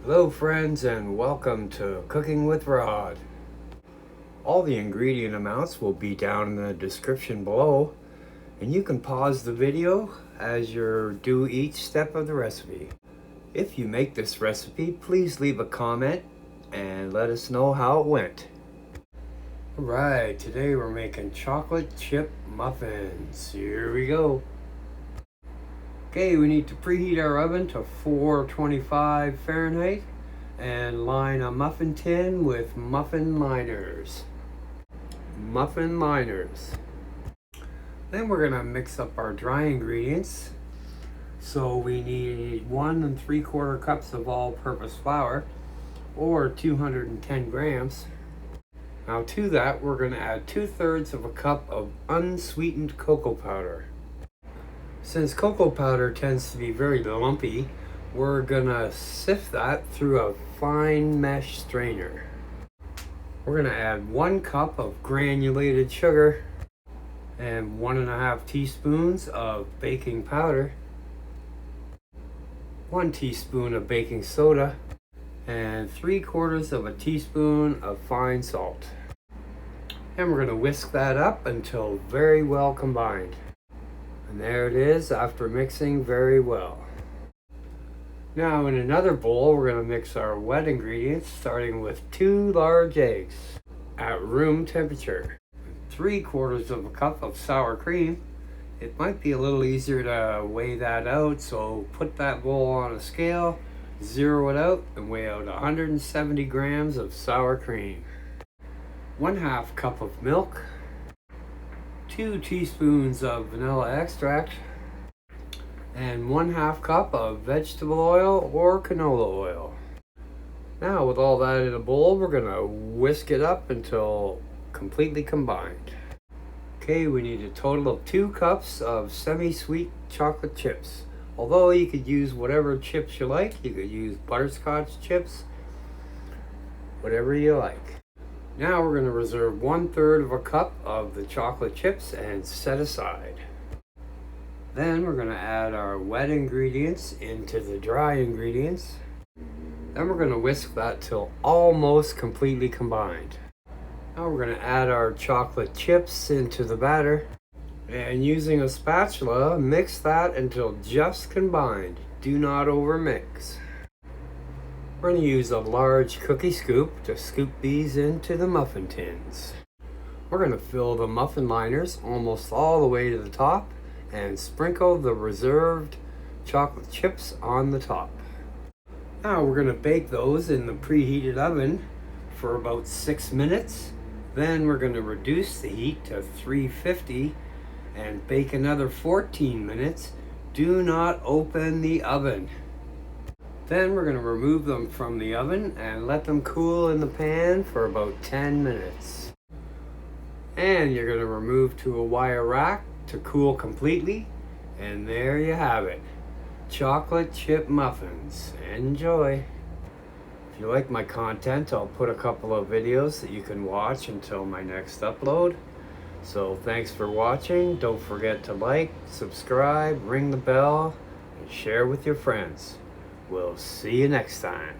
Hello friends, and welcome to Cooking with Rod. All the ingredient amounts will be down in the description below, and you can pause the video as you do each step of the recipe. If you make this recipe, please leave a comment and let us know how it went. Alright, today we're making chocolate chip muffins. Here we go. Okay, we need to preheat our oven to 425 Fahrenheit and line a muffin tin with muffin liners. Then we're gonna mix up our dry ingredients. So we need 1 3/4 cups of all-purpose flour, or 210 grams. Now to that, we're gonna add 2/3 of a cup of unsweetened cocoa powder. Since cocoa powder tends to be very lumpy, we're gonna sift that through a fine mesh strainer. We're gonna add 1 cup of granulated sugar and 1.5 teaspoons of baking powder, 1 teaspoon of baking soda, and 3/4 of a teaspoon of fine salt. And we're gonna whisk that up until very well combined. And there it is after mixing very well. Now in another bowl, we're going to mix our wet ingredients, starting with 2 large eggs at room temperature, 3/4 of a cup of sour cream. It might be a little easier to weigh that out, so put that bowl on a scale, zero it out, and weigh out 170 grams of sour cream. 1/2 cup of milk, 2 teaspoons of vanilla extract, and 1/2 cup of vegetable oil or canola oil. Now with all that in a bowl, we're gonna whisk it up until completely combined. Okay, we need a total of 2 cups of semi-sweet chocolate chips. Although you could use whatever chips you like, you could use butterscotch chips, whatever you like. Now we're going to reserve 1/3 of a cup of the chocolate chips and set aside. Then we're going to add our wet ingredients into the dry ingredients. Then we're going to whisk that till almost completely combined. Now we're going to add our chocolate chips into the batter, and using a spatula, mix that until just combined. Do not overmix. We're going to use a large cookie scoop to scoop these into the muffin tins. We're going to fill the muffin liners almost all the way to the top and sprinkle the reserved chocolate chips on the top. Now we're going to bake those in the preheated oven for about 6 minutes. Then we're going to reduce the heat to 350 and bake another 14 minutes. Do not open the oven. Then we're going to remove them from the oven and let them cool in the pan for about 10 minutes. And you're going to remove to a wire rack to cool completely. And there you have it. Chocolate chip muffins. Enjoy. If you like my content, I'll put a couple of videos that you can watch until my next upload. So thanks for watching. Don't forget to like, subscribe, ring the bell, and share with your friends. We'll see you next time.